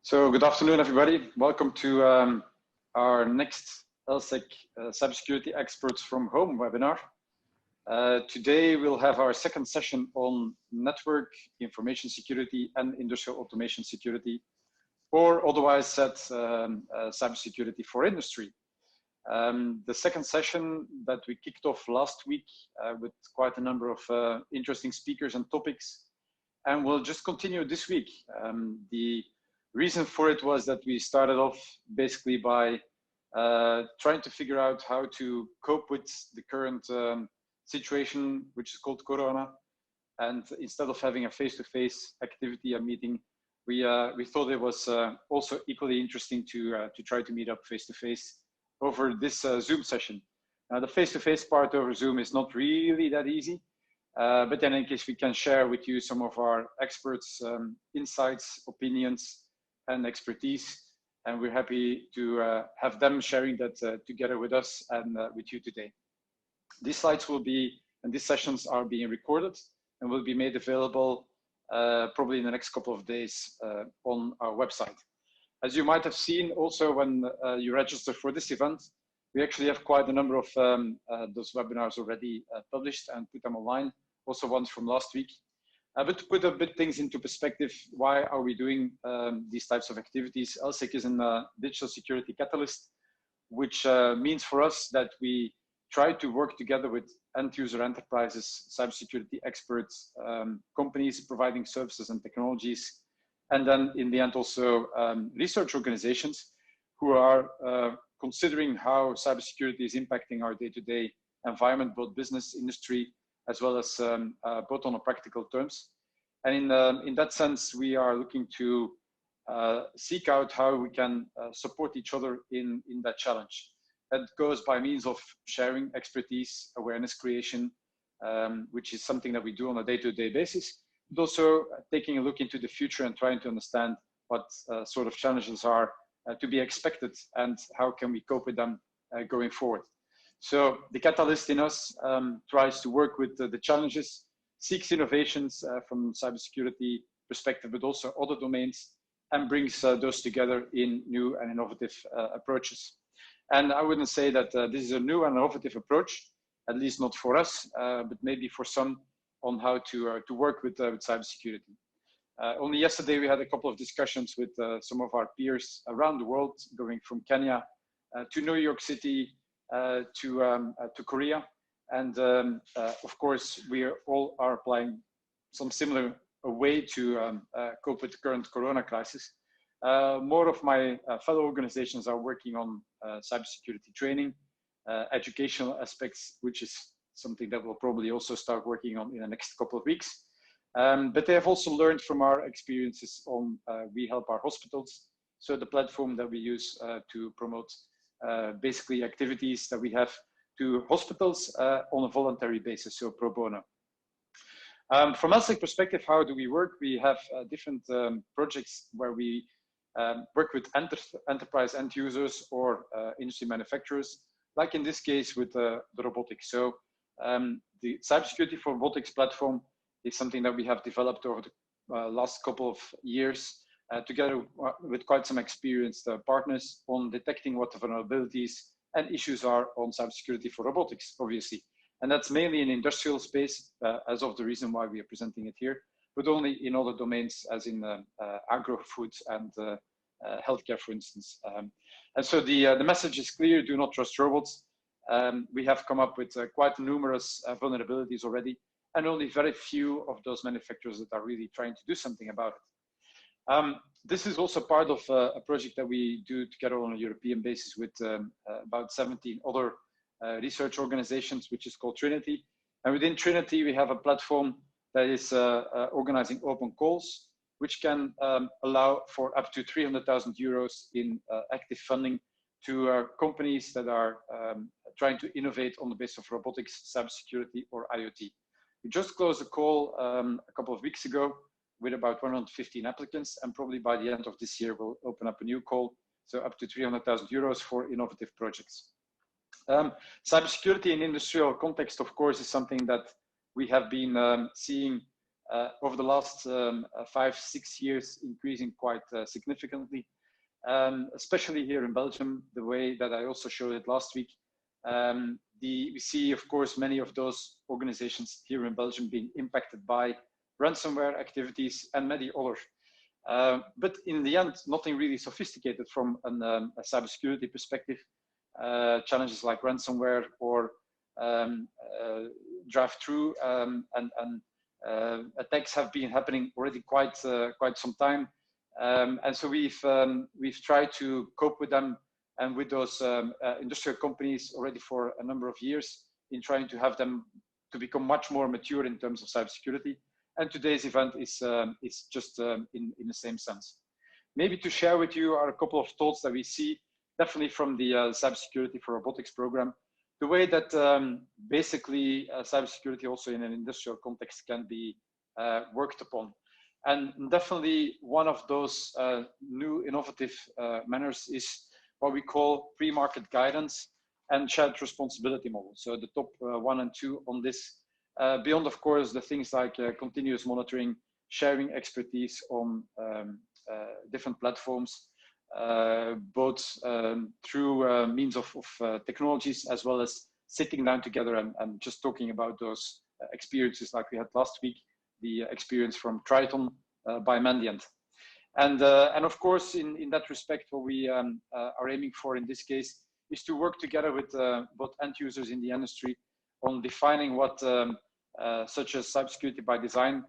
So good afternoon, everybody. Welcome to our next LSEC Cybersecurity Experts from Home webinar. Today we'll have our second session on network information security and industrial automation security, or otherwise said cybersecurity for industry. The second session that we kicked off last week with quite a number of interesting speakers and topics, and we'll just continue this week. The reason for it was that we started off basically by trying to figure out how to cope with the current situation, which is called Corona. And instead of having a face-to-face activity, a meeting, we thought it was also equally interesting to try to meet up face-to-face over this Zoom session. Now, the face-to-face part over Zoom is not really that easy, but then in case we can share with you some of our experts' insights, opinions, and expertise, and we're happy to have them sharing that together with us and with you today. These slides will be, and these sessions are being recorded and will be made available probably in the next couple of days on our website. As you might have seen also when you register for this event, we actually have quite a number of those webinars already published and put them online, also ones from last week. But to put a bit things into perspective, why are we doing these types of activities? LSEC is a digital security catalyst, which means for us that we try to work together with end-user enterprises, cybersecurity experts, companies providing services and technologies, and then in the end also research organizations who are considering how cybersecurity is impacting our day-to-day environment, both business, industry, as well as both on a practical terms. And in that sense, we are looking to seek out how we can support each other in that challenge. That goes by means of sharing expertise, awareness creation, which is something that we do on a day-to-day basis, but also taking a look into the future and trying to understand what sort of challenges are to be expected and how can we cope with them going forward. So the catalyst in us tries to work with the challenges, seeks innovations from cybersecurity perspective, but also other domains, and brings those together in new and innovative approaches. And I wouldn't say that this is a new and innovative approach, at least not for us, but maybe for some on how to work with cybersecurity. Only yesterday we had a couple of discussions with some of our peers around the world, going from Kenya to New York City, to Korea, and of course we all are applying some similar way to cope with the current Corona crisis. More of my fellow organizations are working on cybersecurity training, educational aspects, which is something that we'll probably also start working on in the next couple of weeks. But they have also learned from our experiences on We Help Our Hospitals, so the platform that we use to promote basically activities that we have to hospitals on a voluntary basis, so pro bono. From LSEC perspective, how do we work? We have different projects where we work with enterprise end users or industry manufacturers, like in this case with the robotics. So the cybersecurity for robotics platform is something that we have developed over the last couple of years, together with quite some experienced partners on detecting what the vulnerabilities and issues are on cybersecurity for robotics, obviously. And that's mainly in industrial space, as of the reason why we are presenting it here, but only in other domains, as in agro, foods, and healthcare, for instance. And so the message is clear: do not trust robots. We have come up with quite numerous vulnerabilities already, and only very few of those manufacturers that are really trying to do something about it. This is also part of a project that we do together on a European basis with about 17 other research organizations, which is called Trinity. And within Trinity, we have a platform that is organizing open calls, which can allow for up to 300,000 euros in active funding to companies that are trying to innovate on the basis of robotics, cybersecurity, or IoT. We just closed a call a couple of weeks ago with about 115 applicants, and probably by the end of this year, we'll open up a new call, so up to 300,000 euros for innovative projects. Cybersecurity in industrial context, of course, is something that we have been seeing over the last 5-6 years increasing quite significantly, especially here in Belgium, the way that I also showed it last week. We see, of course, many of those organizations here in Belgium being impacted by ransomware activities and many others. But in the end, nothing really sophisticated from a cybersecurity perspective. Challenges like ransomware or drive-through and attacks have been happening already quite some time, and so we've tried to cope with them and with those industrial companies already for a number of years in trying to have them to become much more mature in terms of cybersecurity. And today's event is just in the same sense. Maybe to share with you are a couple of thoughts that we see definitely from the Cybersecurity for Robotics program, the way that basically cybersecurity also in an industrial context can be worked upon. And definitely one of those new innovative manners is what we call pre-market guidance and shared responsibility model. So the top 1 and 2 on this, beyond of course the things like continuous monitoring, sharing expertise on different platforms, both through means of technologies, as well as sitting down together and just talking about those experiences like we had last week, the experience from Triton by Mandiant. And of course, in that respect, what we are aiming for in this case is to work together with both end users in the industry on defining what such as cybersecurity by design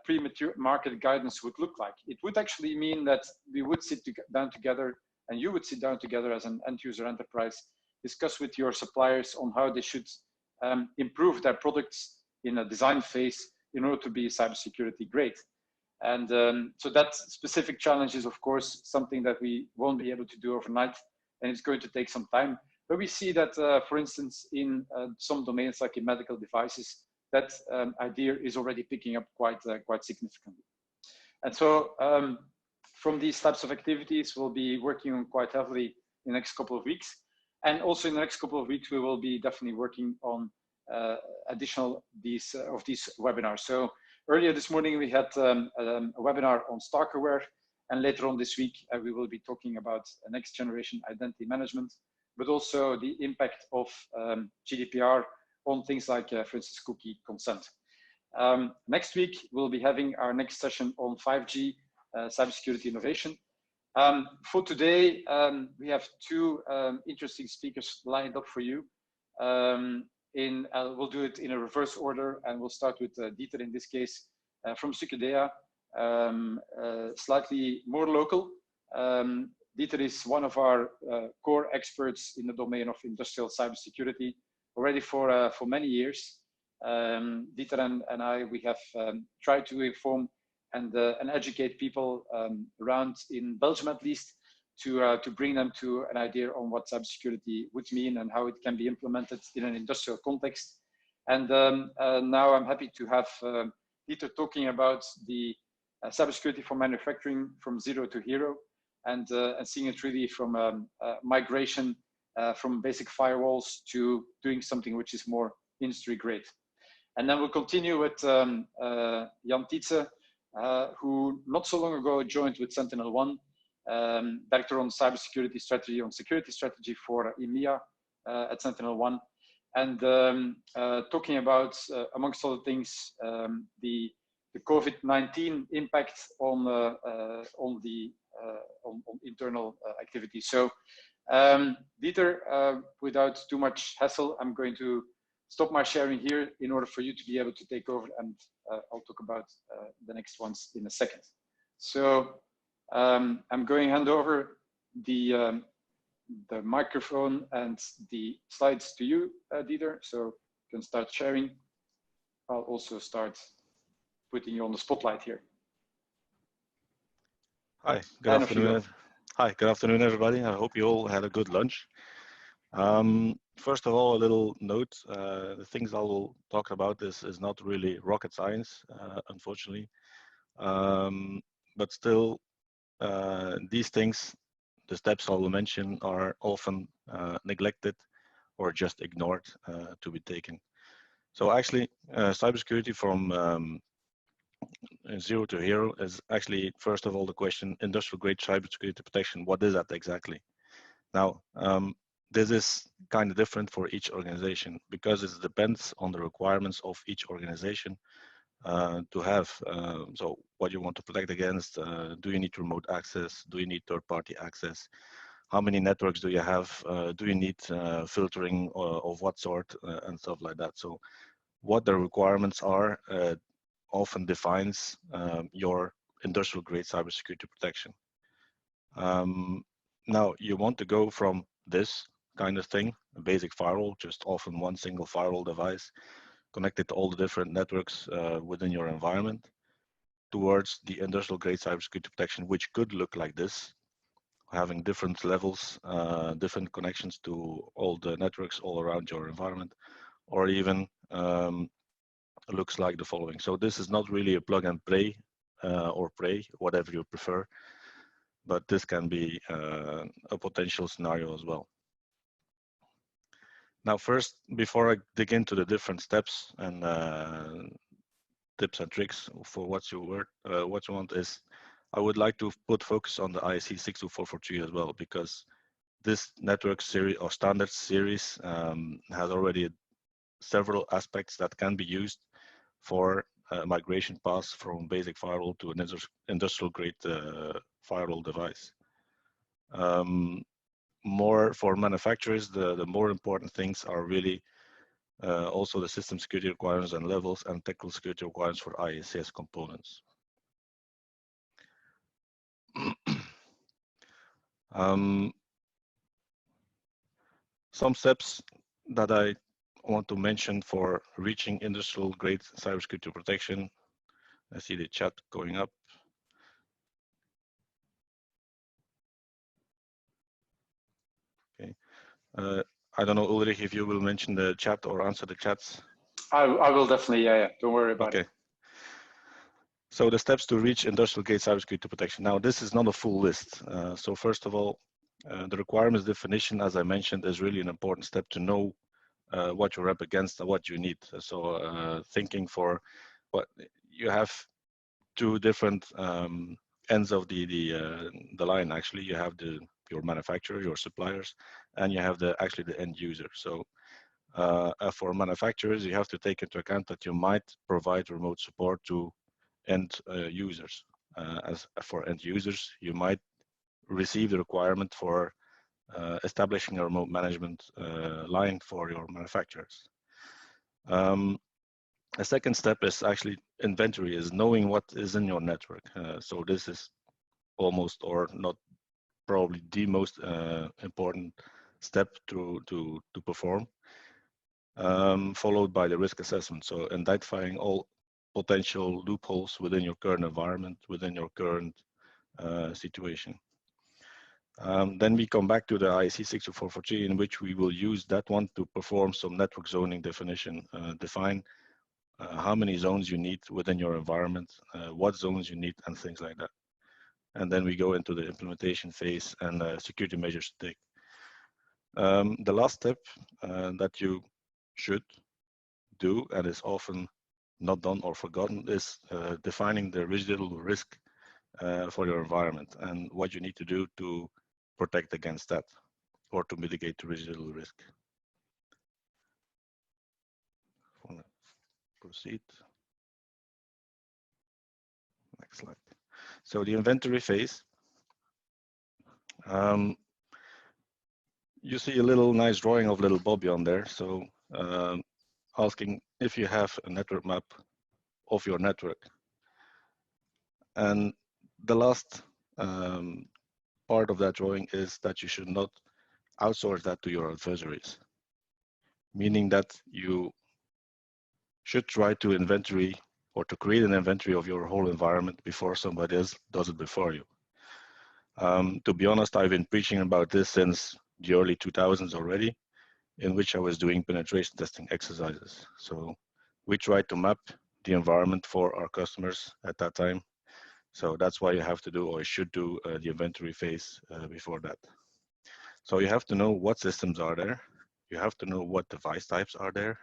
pre-market guidance would look like. It would actually mean that we would sit down together, and you would sit down together as an end user enterprise, discuss with your suppliers on how they should improve their products in a design phase in order to be cybersecurity great. And so that specific challenge is, of course, something that we won't be able to do overnight, and it's going to take some time. But we see that, for instance, in some domains like in medical devices, that idea is already picking up quite significantly. And so from these types of activities, we'll be working on quite heavily in the next couple of weeks. And also in the next couple of weeks, we will be definitely working on additional of these webinars. So earlier this morning, we had a webinar on Stalkerware, and later on this week, we will be talking about next generation identity management, but also the impact of GDPR on things like, for instance, cookie consent. Next week, we'll be having our next session on 5G cybersecurity innovation. For today, we have 2 interesting speakers lined up for you. We'll do it in a reverse order, and we'll start with Dieter in this case from Sukedea, slightly more local. Dieter is one of our core experts in the domain of industrial cybersecurity already for many years. Dieter and I, we have tried to inform and educate people around in Belgium at least to bring them to an idea on what cybersecurity would mean and how it can be implemented in an industrial context. And now I'm happy to have Dieter talking about the cybersecurity for manufacturing from zero to hero, and seeing it really from migration from basic firewalls to doing something which is more industry grade. And then we'll continue with Jan Tietze, who not so long ago joined with SentinelOne, Director on Cybersecurity Strategy, on Security Strategy for EMEA at SentinelOne, and talking about, amongst other things, the COVID-19 impact on internal activities. So Dieter, without too much hassle, I'm going to stop my sharing here in order for you to be able to take over, and I'll talk about the next ones in a second. So I'm going to hand over the microphone and the slides to you, Dieter, so you can start sharing. I'll also start putting you on the spotlight here. Hi, good afternoon. Hi, good afternoon, everybody. I hope you all had a good lunch. First of all, a little note, the things I will talk about is not really rocket science, unfortunately. But still, these things, the steps I will mention, are often neglected or just ignored to be taken. So actually, cybersecurity from zero to hero is actually, first of all, the question, industrial grade cybersecurity protection, what is that exactly? Now, this is kind of different for each organization because it depends on the requirements of each organization to have. So what you want to protect against, do you need remote access? Do you need third-party access? How many networks do you have? Do you need filtering of what sort and stuff like that? So what the requirements are often defines your industrial grade cybersecurity protection. Now you want to go from this kind of thing, a basic firewall, just often one single firewall device connected to all the different networks within your environment, towards the industrial grade cybersecurity protection, which could look like this, having different levels, different connections to all the networks all around your environment, or even looks like the following. So this is not really a plug and play or pray, whatever you prefer, but this can be a potential scenario as well. Now, first, before I dig into the different steps and tips and tricks for what you want is, I would like to put focus on the IEC 62443 as well, because this network series or standards series has already several aspects that can be used for migration paths from basic firewall to an industrial grade firewall device. More for manufacturers, the more important things are really also the system security requirements and levels and technical security requirements for IAS components. Some steps that I want to mention for reaching industrial grade cybersecurity protection. I see the chat going up. Okay. I don't know, Ulrich, if you will mention the chat or answer the chats. I will definitely, yeah. Don't worry about it. So the steps to reach industrial grade cybersecurity protection. Now, this is not a full list. So first of all, the requirements definition, as I mentioned, is really an important step to know what you're up against and what you need. So thinking for what you have two different ends of the line. Actually, you have your manufacturer, your suppliers, and you have actually the end user. So for manufacturers, you have to take into account that you might provide remote support to end users. As for end users, you might receive the requirement for establishing a remote management line for your manufacturers. A second step is actually inventory, is knowing what is in your network. So this is almost, or not probably the most important step to perform, followed by the risk assessment. So identifying all potential loopholes within your current environment, within your current situation. Then we come back to the IEC 62443, in which we will use that one to perform some network zoning definition, define how many zones you need within your environment, what zones you need, and things like that. And then we go into the implementation phase and security measures to take. The last step that you should do, and is often not done or forgotten, is defining the residual risk for your environment and what you need to do to protect against that or to mitigate the residual risk. Proceed. Next slide. So the inventory phase. You see a little nice drawing of little Bobby on there. So asking if you have a network map of your network. And the last part of that drawing is that you should not outsource that to your adversaries, meaning that you should try to inventory or to create an inventory of your whole environment before somebody else does it before you. To be honest, I've been preaching about this since the early 2000s already, in which I was doing penetration testing exercises. So we tried to map the environment for our customers at that time. So that's why you have to do, or should do, the inventory phase before that. So you have to know what systems are there. You have to know what device types are there.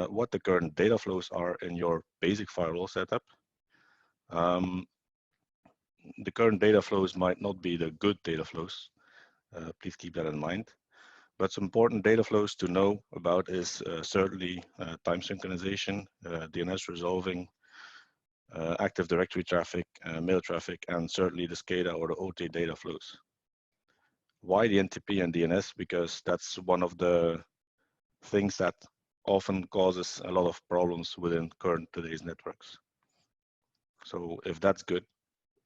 what the current data flows are in your basic firewall setup. The current data flows might not be the good data flows. Please keep that in mind. But some important data flows to know about is certainly time synchronization, DNS resolving, Active Directory traffic, mail traffic, and certainly the SCADA or the OT data flows. Why the NTP and DNS? Because that's one of the things that often causes a lot of problems within today's networks. So if that's good,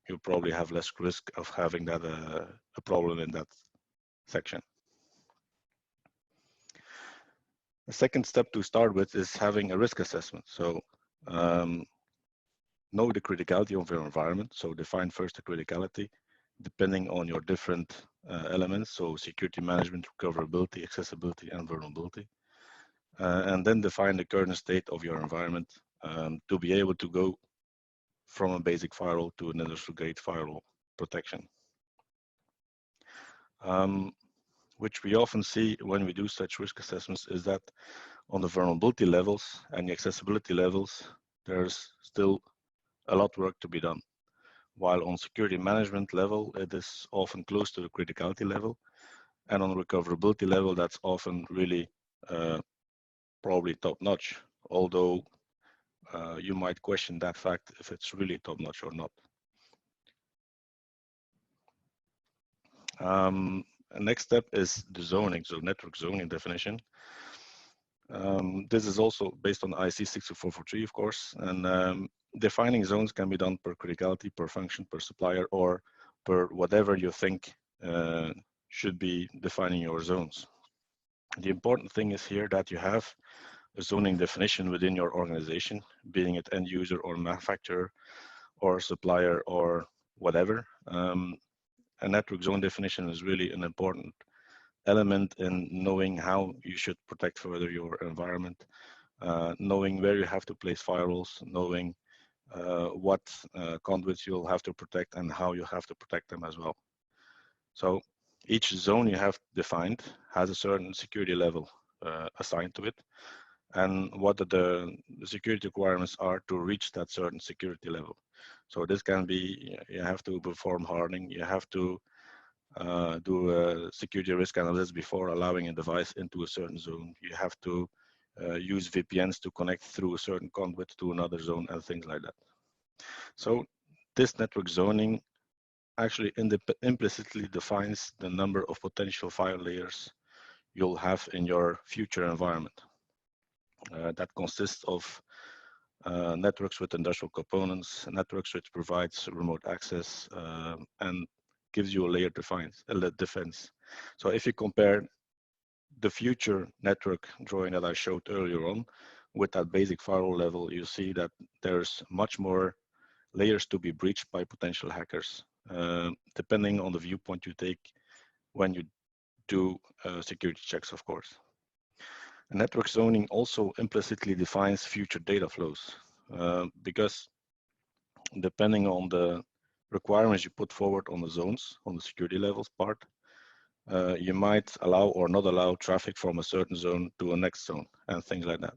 you probably have less risk of having that a problem in that section. The second step to start with is having a risk assessment. So know the criticality of your environment. So define first the criticality, depending on your different elements. So security management, recoverability, accessibility, and vulnerability. And then define the current state of your environment to be able to go from a basic firewall to an industrial grade firewall protection. Which we often see when we do such risk assessments is that on the vulnerability levels and the accessibility levels, there's still a lot of work to be done. While on security management level, it is often close to the criticality level. And on recoverability level, that's often really probably top notch, although you might question that fact if it's really top notch or not. Next step is the zoning, so network zoning definition. This is also based on IEC 62443, of course, and defining zones can be done per criticality, per function, per supplier, or per whatever you think should be defining your zones. The important thing is here that you have a zoning definition within your organization, being it end user or manufacturer or supplier or whatever. A network zone definition is really an important element in knowing how you should protect further your environment, knowing where you have to place firewalls, knowing what conduits you'll have to protect and how you have to protect them as well. So each zone you have defined has a certain security level assigned to it, and what the security requirements are to reach that certain security level. So this can be, you have to perform hardening, you have to do a security risk analysis before allowing a device into a certain zone. You have to use VPNs to connect through a certain conduit to another zone and things like that. So this network zoning actually implicitly defines the number of potential file layers you'll have in your future environment. That consists of networks with industrial components, networks which provides remote access, and gives you a layer defense. So if you compare the future network drawing that I showed earlier on with that basic firewall level, you see that there's much more layers to be breached by potential hackers, depending on the viewpoint you take when you do security checks, of course. Network zoning also implicitly defines future data flows, because depending on the requirements you put forward on the zones, on the security levels part, you might allow or not allow traffic from a certain zone to a next zone and things like that.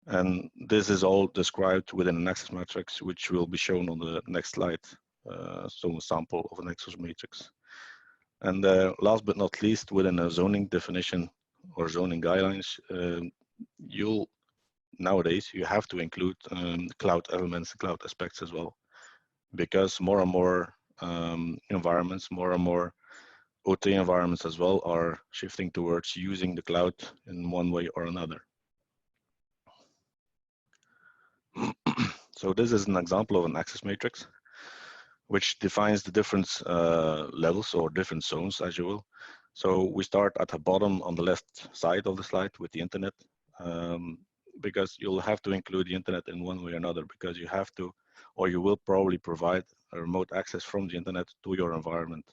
And this is all described within an access matrix, which will be shown on the next slide. So a sample of an access matrix. And last but not least, within a zoning definition or zoning guidelines, nowadays you have to include cloud elements, cloud aspects as well, because more and more environments, more and more OT environments as well are shifting towards using the cloud in one way or another. So this is an example of an access matrix, which defines the different levels or different zones, as you will. So we start at the bottom on the left side of the slide with the internet, because you'll have to include the internet in one way or another, because you have to, or you will probably provide a remote access from the internet to your environment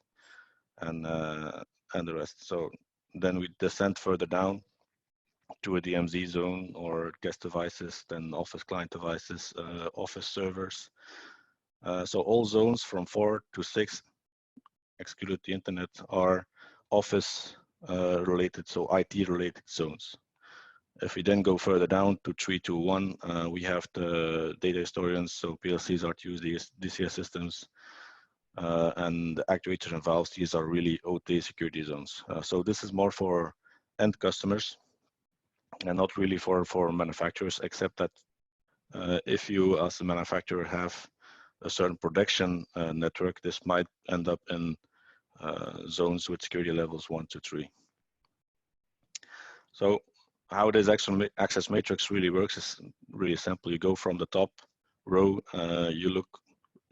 and the rest. So then we descend further down to a DMZ zone or guest devices, then office client devices, office servers. So all zones from 4 to 6, excluded the internet, are office related, so IT related zones. If we then go further down to 321, we have the data historians, so PLCs, RTUs, DCS systems, and the actuators and valves. These are really OT security zones. So this is more for end customers and not really for manufacturers, except that if you as a manufacturer have a certain production network, this might end up in zones with security levels 1 to 3. So how this access matrix really works is really simple. You go from the top row, you look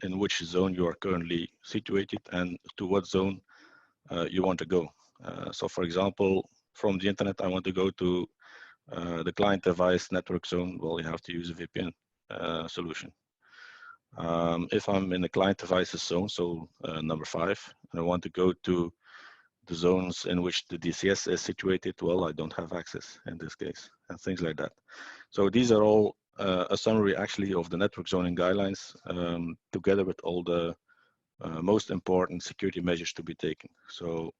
in which zone you are currently situated and to what zone you want to go. So for example, from the internet, I want to go to the client device network zone. Well, you have to use a VPN solution. If I'm in the client devices zone, so number 5, and I want to go to the zones in which the DCS is situated, well, I don't have access in this case, and things like that. So these are all a summary actually of the network zoning guidelines, together with all the most important security measures to be taken. So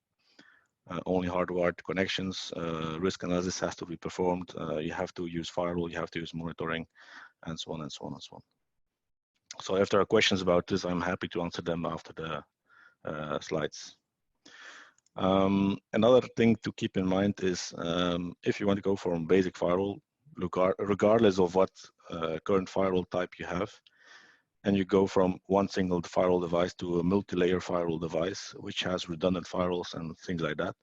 only hardwired connections, risk analysis has to be performed, you have to use firewall, you have to use monitoring, and so on and so on and so on. So if there are questions about this, I'm happy to answer them after the slides. Another thing to keep in mind is if you want to go from basic firewall, regardless of what current firewall type you have, and you go from one single firewall device to a multi-layer firewall device, which has redundant firewalls and things like that,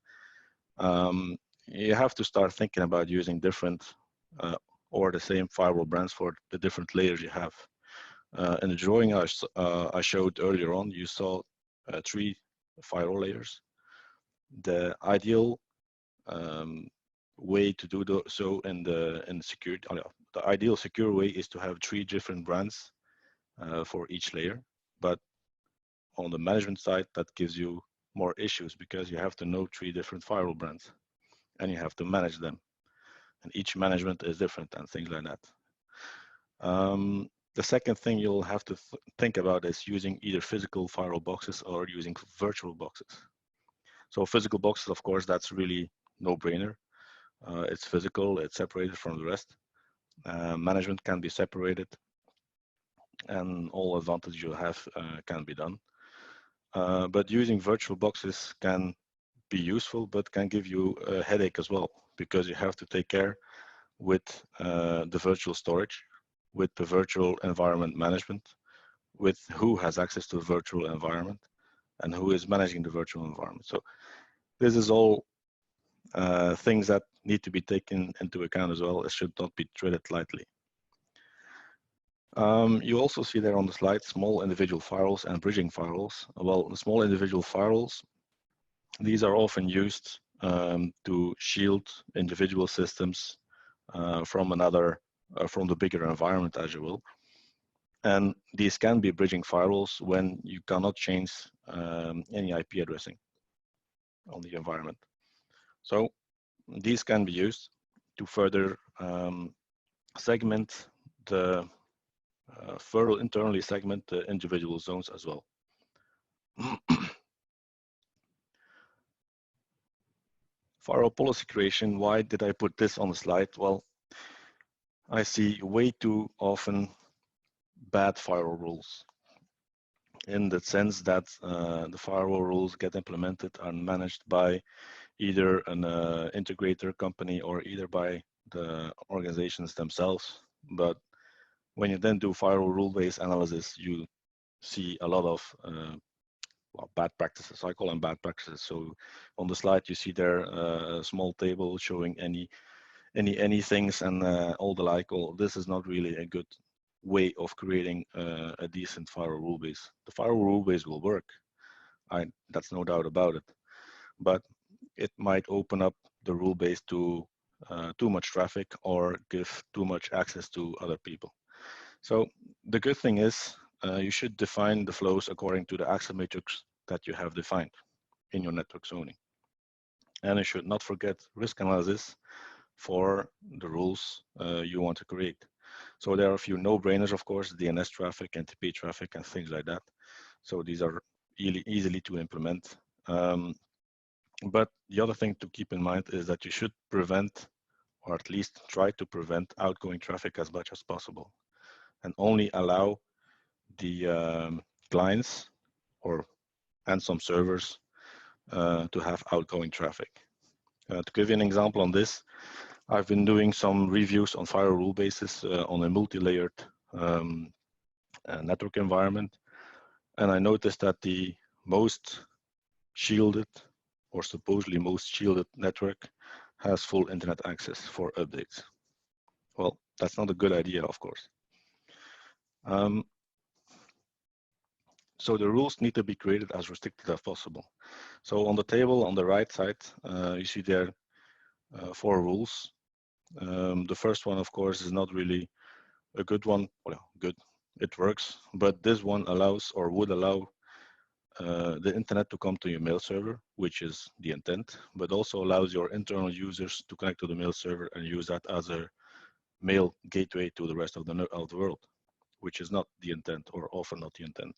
you have to start thinking about using different or the same firewall brands for the different layers you have. In the drawing I showed earlier on, you saw 3 firewall layers. The ideal way to do so in the security, the ideal secure way is to have 3 different brands for each layer. But on the management side, that gives you more issues because you have to know 3 different firewall brands and you have to manage them. And each management is different and things like that. The second thing you'll have to think about is using either physical firewall boxes or using virtual boxes. So physical boxes, of course, that's really no-brainer. It's physical, it's separated from the rest. Management can be separated and all advantages you have can be done. But using virtual boxes can be useful, but can give you a headache as well, because you have to take care with the virtual storage, with the virtual environment management, with who has access to the virtual environment and who is managing the virtual environment. So this is all things that need to be taken into account as well. It should not be treated lightly. You also see there on the slide small individual firewalls and bridging firewalls. Well, the small individual firewalls, these are often used to shield individual systems from from the bigger environment, as you will. And these can be bridging firewalls when you cannot change any IP addressing on the environment. So these can be used to further segment the further internally segment the individual zones as well. Firewall policy creation, why did I put this on the slide? Well, I see way too often bad firewall rules, in the sense that the firewall rules get implemented and managed by either an integrator company or either by the organizations themselves. But when you then do firewall rule-based analysis, you see a lot of well, bad practices. I call them bad practices. So on the slide, you see there a small table showing any things and all the like. Well, this is not really a good way of creating a decent firewall rule base. The firewall rule base will work. That's no doubt about it. But it might open up the rule base to too much traffic or give too much access to other people. So the good thing is you should define the flows according to the access matrix that you have defined in your network zoning. And you should not forget risk analysis for the rules you want to create. So there are a few no-brainers, of course, DNS traffic, NTP traffic, and things like that. So these are easily to implement. But the other thing to keep in mind is that you should prevent or at least try to prevent outgoing traffic as much as possible, and only allow the clients and some servers to have outgoing traffic. To give you an example on this, I've been doing some reviews on firewall rule basis on a multi-layered network environment, and I noticed that the most shielded, or supposedly most shielded network has full internet access for updates. Well, that's not a good idea, of course. So the rules need to be created as restricted as possible. So on the table on the right side, you see there 4 rules. The first one, of course, is not really a good one. Well, good, it works, but this one allows, or would allow, the internet to come to your mail server, which is the intent, but also allows your internal users to connect to the mail server and use that as a mail gateway to the rest of the world, which is not the intent, or often not the intent.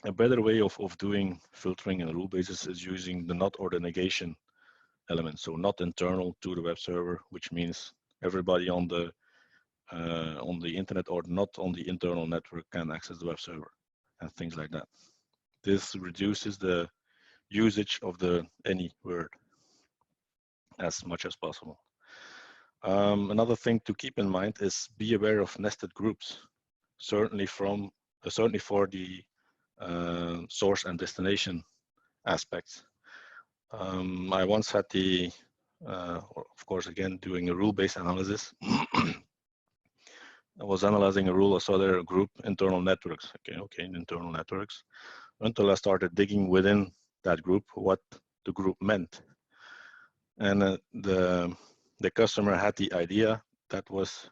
A better way of doing filtering in a rule basis is using the not or the negation element. So not internal to the web server, which means everybody on the internet or not on the internal network can access the web server, and things like that. This reduces the usage of the any word as much as possible. Another thing to keep in mind is be aware of nested groups, certainly for the source and destination aspects. I once had the, of course, again, doing a rule-based analysis. I was analyzing a rule, I saw there a group, internal networks, okay, internal networks, until I started digging within that group what the group meant. And the customer had the idea that was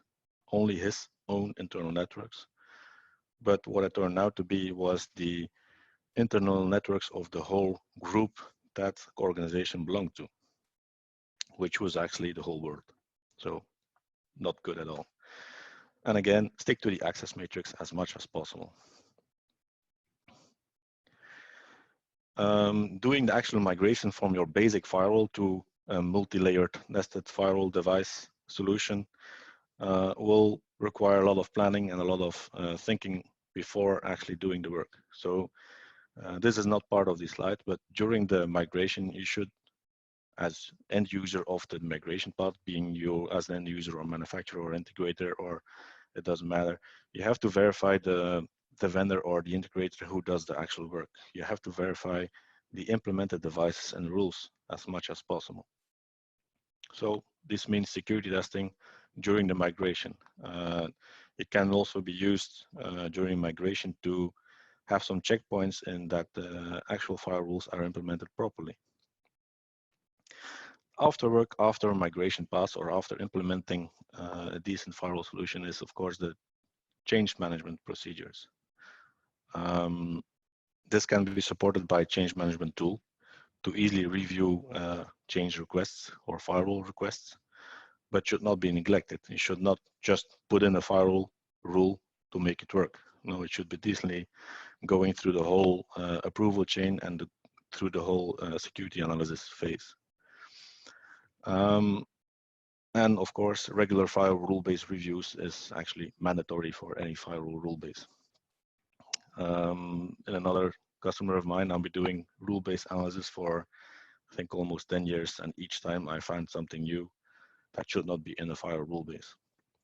only his own internal networks. But what it turned out to be was the internal networks of the whole group that organization belonged to, which was actually the whole world. So not good at all. And again, stick to the access matrix as much as possible. Doing the actual migration from your basic firewall to a multi-layered nested firewall device solution will require a lot of planning and a lot of thinking before actually doing the work. So this is not part of this slide, but during the migration, you should, as end user of the migration path, being you as an end user or manufacturer or integrator, or it doesn't matter, you have to verify the vendor or the integrator who does the actual work. You have to verify the implemented devices and rules as much as possible. So this means security testing during the migration. It can also be used during migration to have some checkpoints in that the actual firewalls are implemented properly. After work, after migration pass, or after implementing a decent firewall solution is, of course, the change management procedures. This can be supported by a change management tool to easily review change requests or firewall requests, but should not be neglected. You should not just put in a firewall rule to make it work. No, it should be decently going through the whole approval chain and through the whole security analysis phase. And of course, regular firewall rule-based reviews is actually mandatory for any firewall rule base. In another customer of mine, I'll be doing rule-based analysis for, I think, almost 10 years, and each time I find something new that should not be in a firewall rule base.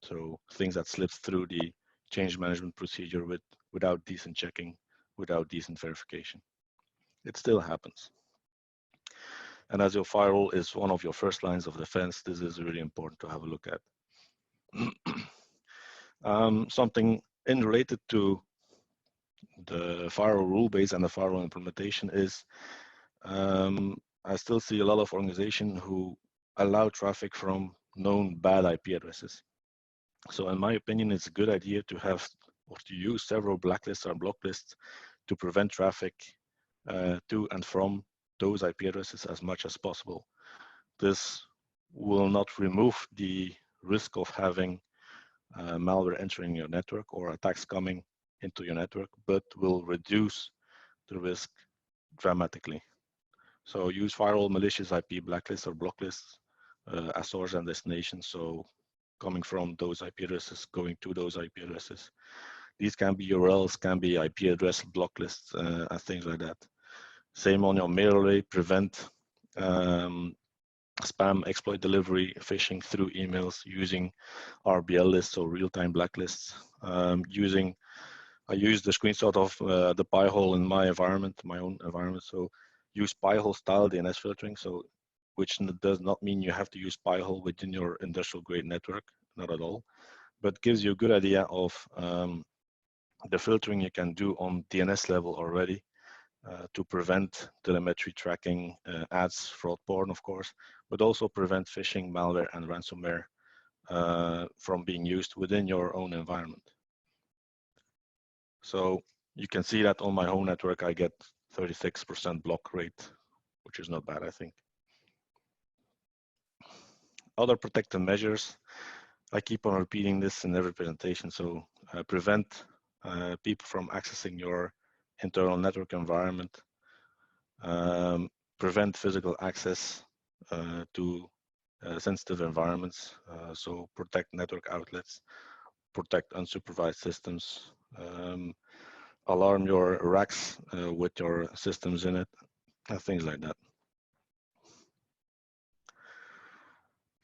So things that slips through the change management procedure without decent checking, without decent verification. It still happens. And as your firewall is one of your first lines of defense, this is really important to have a look at. Something related to the firewall rule base and the firewall implementation is, I still see a lot of organizations who allow traffic from known bad IP addresses. So in my opinion, it's a good idea to have or to use several blacklists or block lists to prevent traffic to and from those IP addresses as much as possible. This will not remove the risk of having malware entering your network or attacks coming into your network, but will reduce the risk dramatically. So use firewall malicious IP blacklists or block lists as source and destination. So coming from those IP addresses, going to those IP addresses. These can be URLs, can be IP address block lists, and things like that. Same on your mail array, prevent spam, exploit delivery, phishing through emails using RBL lists or real-time blacklists. I use the screenshot of the Pi-hole in my environment, my own environment. So use Pi-hole style DNS filtering. So which does not mean you have to use Pi-hole within your industrial grade network, not at all, but gives you a good idea of the filtering you can do on DNS level already to prevent telemetry tracking, ads, fraud porn, of course, but also prevent phishing, malware, and ransomware from being used within your own environment. So you can see that on my home network, I get 36% block rate, which is not bad, I think. Other protective measures, I keep on repeating this in every presentation. So prevent people from accessing your internal network environment, prevent physical access to sensitive environments. So protect network outlets, protect unsupervised systems, alarm your racks with your systems in it, and things like that.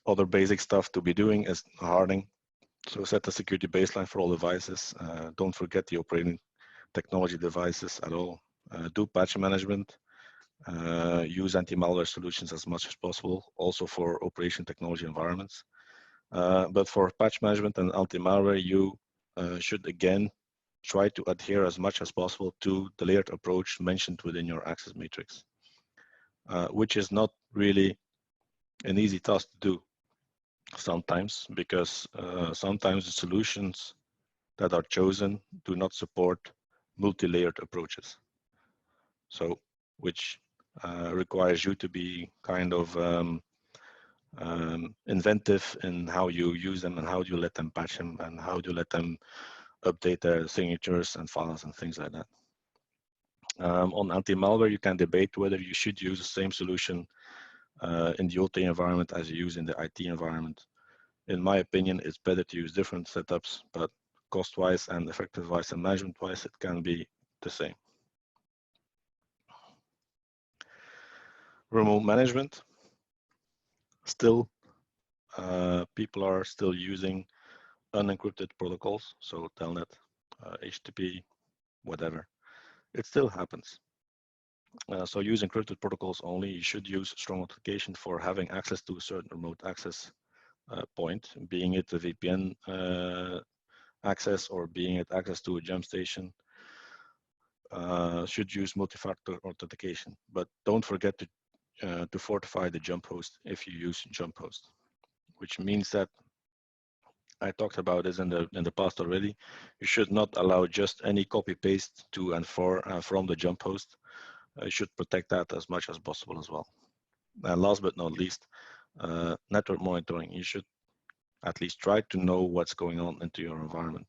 Other basic stuff to be doing is hardening. So set the security baseline for all devices. Don't forget the operating technology devices at all. Do patch management. Use anti-malware solutions as much as possible, also for operation technology environments. But for patch management and anti-malware, you should again try to adhere as much as possible to the layered approach mentioned within your access matrix, which is not really an easy task to do sometimes, because sometimes the solutions that are chosen do not support multi-layered approaches. So, which requires you to be kind of inventive in how you use them and how you let them patch them and how you let them update their signatures and files and things like that. On anti-malware, you can debate whether you should use the same solution in the OT environment as you use in the IT environment. In my opinion, it's better to use different setups, but cost-wise and effective-wise and management-wise, it can be the same. Remote management. Still, people are still using unencrypted protocols, so Telnet, HTTP, whatever. It still happens. So use encrypted protocols only. You should use strong authentication for having access to a certain remote access point, being it a VPN access or being it access to a jump station. Should use multi-factor authentication, but don't forget to fortify the jump host if you use jump host, which means that I talked about this in the past already. You should not allow just any copy paste to and from the jump host. You should protect that as much as possible as well. And last but not least, network monitoring. You should at least try to know what's going on into your environment.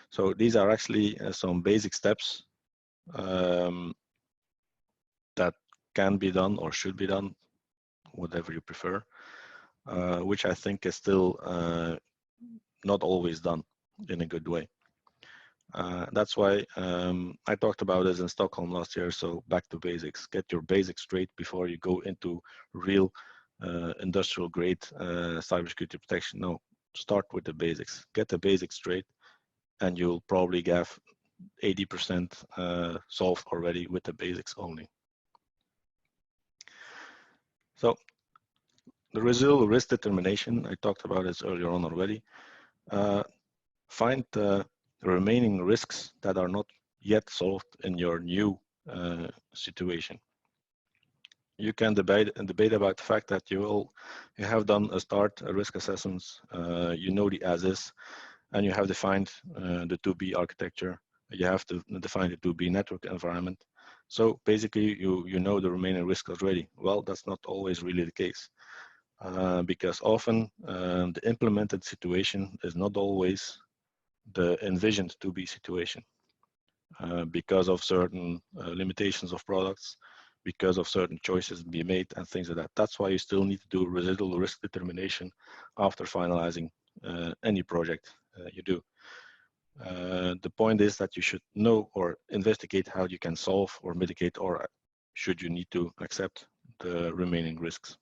So these are actually some basic steps that can be done or should be done, whatever you prefer, which I think is still not always done in a good way. That's why I talked about this in Stockholm last year. So back to basics, get your basics straight before you go into real industrial grade cybersecurity protection. No, start with the basics, get the basics straight, and you'll probably get 80% solved already with the basics only. So the residual risk determination, I talked about this earlier on already. Find the remaining risks that are not yet solved in your new situation. You can debate about the fact that you have done a risk assessments, you know the as-is, and you have defined the 2B architecture. You have to define the 2B network environment. So basically, you know the remaining risk already. Well, that's not always really the case, because often the implemented situation is not always the envisioned 2B situation because of certain limitations of products, because of certain choices to be made and things like that. That's why you still need to do residual risk determination after finalizing any project you do. The point is that you should know or investigate how you can solve or mitigate, or should you need to accept the remaining risks.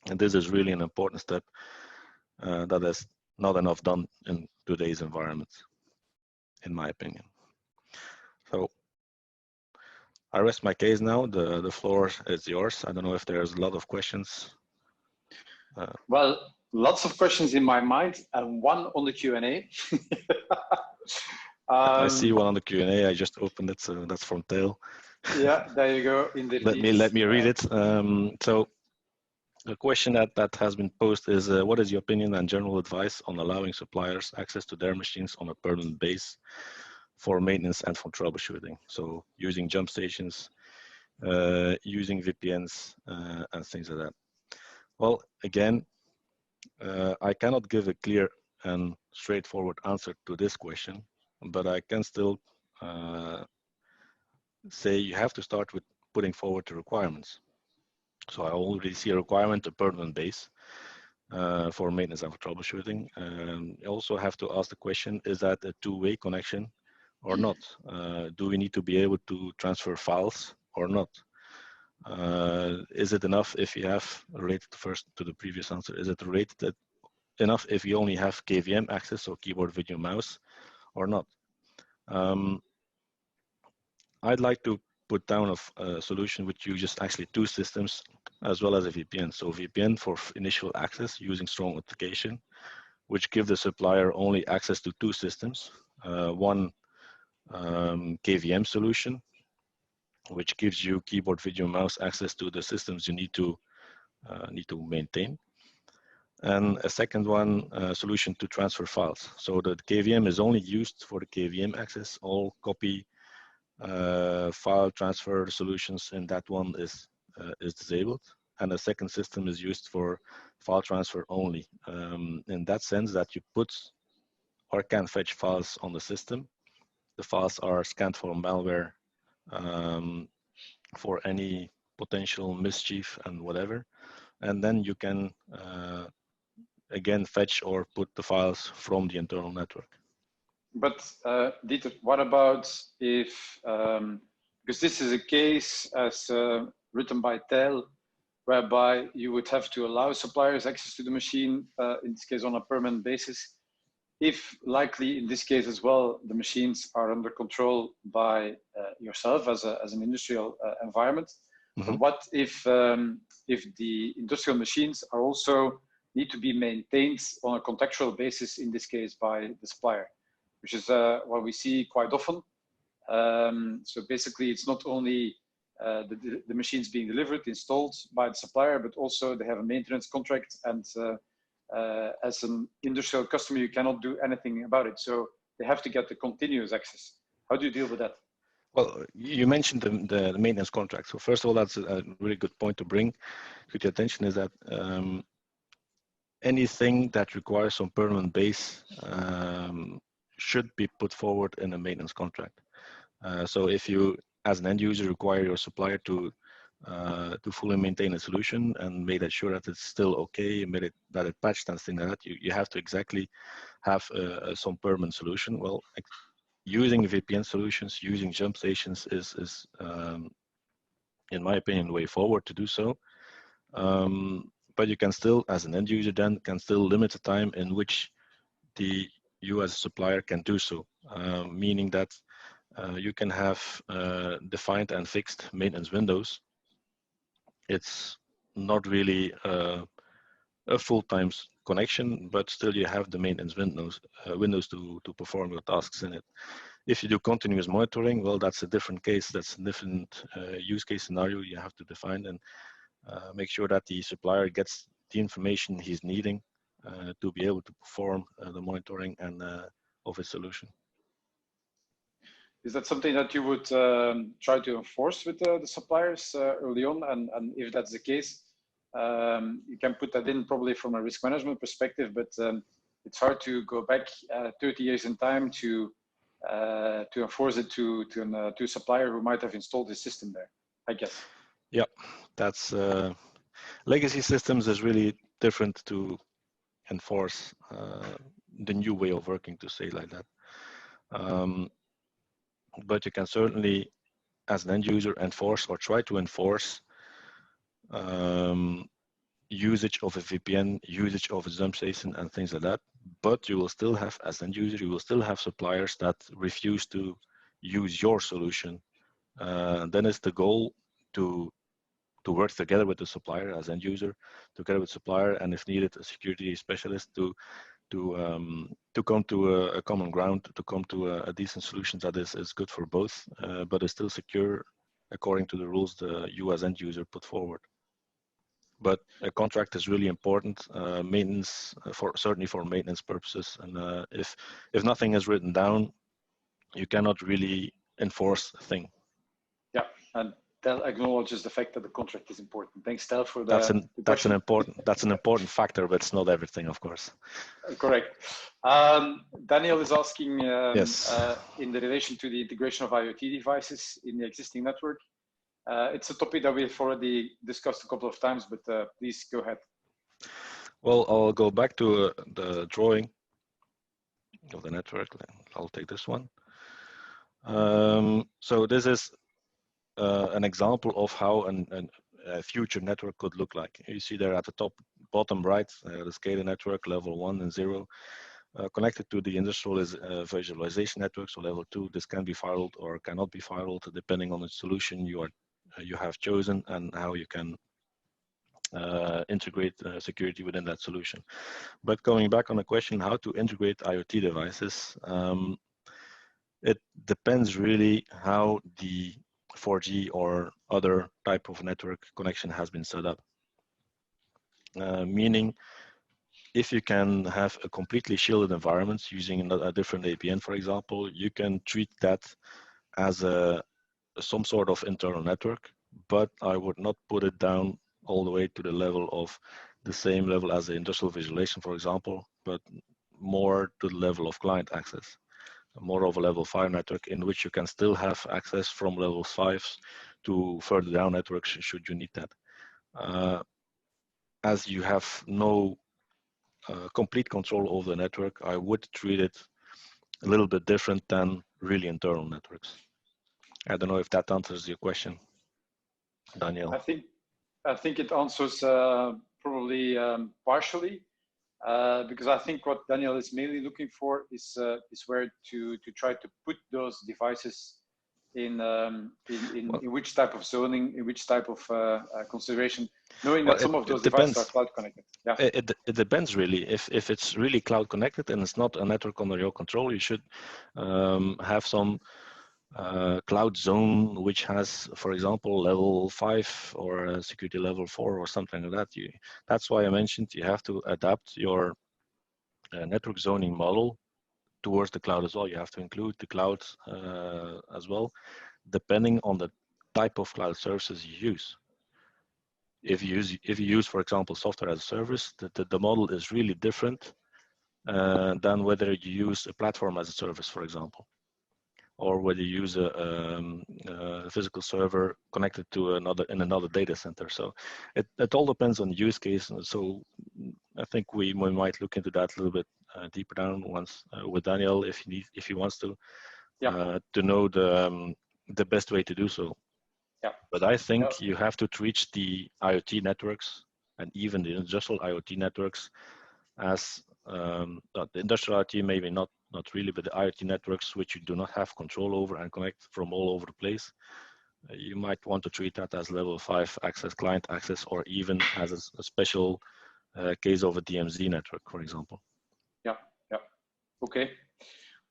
And this is really an important step that is not enough done in today's environment, in my opinion. So I rest my case now. The floor is yours. I don't know if there's a lot of questions. Well, lots of questions in my mind and one on the Q&A. I see one on the Q&A. I just opened it, so that's from Tail. Yeah, there you go. Indeed. Let me read it. So the question that has been posed is, what is your opinion and general advice on allowing suppliers access to their machines on a permanent basis for maintenance and for troubleshooting? So using jump stations, using VPNs and things like that. Well, again, I cannot give a clear and straightforward answer to this question, but I can still say you have to start with putting forward the requirements. So I already see a requirement, a permanent base for maintenance and for troubleshooting. You also have to ask the question, is that a two-way connection or not? Do we need to be able to transfer files or not? Is it enough if you have, related first to the previous answer, is it related enough if you only have KVM access, so keyboard, video, mouse, or not? I'd like to put down a solution which uses actually two systems as well as a VPN. So VPN for initial access using strong authentication, which give the supplier only access to two systems. One KVM solution, which gives you keyboard, video, mouse access to the systems you need to maintain. And a second one, solution to transfer files. So the KVM is only used for the KVM access. All copy file transfer solutions in that one is disabled. And the second system is used for file transfer only. In that sense that you put or can fetch files on the system. The files are scanned for malware, for any potential mischief and whatever. And then you can again fetch or put the files from the internal network. But Dieter, what about if, because this is a case as written by Tel, whereby you would have to allow suppliers access to the machine, in this case on a permanent basis, if likely in this case as well, the machines are under control by yourself as an industrial environment. Mm-hmm. But what if the industrial machines are also need to be maintained on a contractual basis, in this case by the supplier, which is what we see quite often. So basically it's not only the machines being delivered, installed by the supplier, but also they have a maintenance contract, and as an industrial customer, you cannot do anything about it. So they have to get the continuous access. How do you deal with that? Well, you mentioned the maintenance contract. So first of all, that's a really good point to bring to your attention, is that anything that requires some permanent base should be put forward in a maintenance contract. So if you, as an end user, require your supplier to fully maintain a solution and make sure that it's still okay, that it patched and things like that, you have to exactly have some permanent solution. Well, using VPN solutions, using jump stations is in my opinion, the way forward to do so. But you can still, as an end user, then can still limit the time in which you as a supplier can do so, meaning that you can have defined and fixed maintenance windows. It's not really a full-time connection, but still you have the maintenance windows to perform your tasks in it. If you do continuous monitoring, well, that's a different case. That's a different use case scenario you have to define and make sure that the supplier gets the information he's needing to be able to perform the monitoring and of his solution. Is that something that you would try to enforce with the suppliers early on? And if that's the case, you can put that in probably from a risk management perspective, but it's hard to go back 30 years in time to enforce it to a supplier who might have installed the system there, I guess. Yeah, that's legacy systems is really different to enforce the new way of working, to say like that. But you can certainly, as an end user, enforce or try to enforce usage of a VPN, usage of a dump station, and things like that. But you will still have, as an end user, you will still have suppliers that refuse to use your solution. Then it's the goal to work together with the supplier as end user, together with supplier, and if needed, a security specialist to come to a common ground, to come to a decent solution that is good for both, but is still secure according to the rules you as end user put forward. But a contract is really important, maintenance certainly for maintenance purposes, and if nothing is written down, you cannot really enforce a thing. Yeah, and Tel acknowledges the fact that the contract is important. Thanks, Tel, for the that's an important factor, but it's not everything, of course. Correct. Daniel is asking yes. In the relation to the integration of IoT devices in the existing network. It's a topic that we've already discussed a couple of times, but please go ahead. Well, I'll go back to the drawing of the network. I'll take this one. So this is an example of how a future network could look like. You see there at the bottom right, the SCADA network, level 1 and 0, connected to the industrial visualization network, so level 2. This can be firewalled or cannot be firewalled, depending on the solution you have chosen and how you can integrate security within that solution. But going back on the question, how to integrate IoT devices, it depends really how the 4G or other type of network connection has been set up. Meaning, if you can have a completely shielded environment using a different APN, for example, you can treat that as some sort of internal network, but I would not put it down all the way to the level of the same level as the industrial visualization, for example, but more to the level of client access. More of a level 5 network in which you can still have access from level 5s to further down networks should you need that. As you have no complete control over the network, I would treat it a little bit different than really internal networks. I don't know if that answers your question, Daniel. I think it answers probably partially. Because I think what Daniel is mainly looking for is where to try to put those devices in which type of zoning, in which type of consideration, knowing that some of those devices are cloud connected. Yeah. It depends really. If it's really cloud connected and it's not a network under your control, you should have some cloud zone which has, for example, level 5 or a security level 4 or something like that. That's why I mentioned you have to adapt your network zoning model towards the cloud as well. You have to include the cloud as well, depending on the type of cloud services you use. If you use, for example, software as a service, the model is really different than whether you use a platform as a service, for example, or whether you use a physical server connected to another data center. So it all depends on the use case. And so I think we might look into that a little bit deeper down once with Daniel if he wants to, to know the best way to do so. Yeah. But I think you have to treat the IoT networks and even the industrial IoT networks as the industrial IoT maybe not really, but the IoT networks which you do not have control over and connect from all over the place, you might want to treat that as level 5 access, client access, or even as a special case of a DMZ network, for example. Yeah. Okay.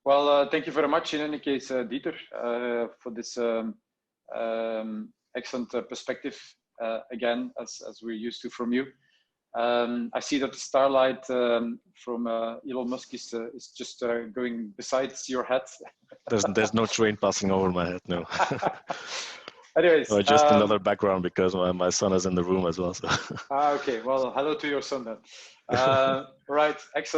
Well, thank you very much in any case, Dieter, for this excellent perspective, again, as we're used to from you. I see that the starlight from Elon Musk is just going besides your head. There's no train passing over my head, no. Anyways, just another background because my son is in the room as well. So. Okay, well, hello to your son then. Right, excellent.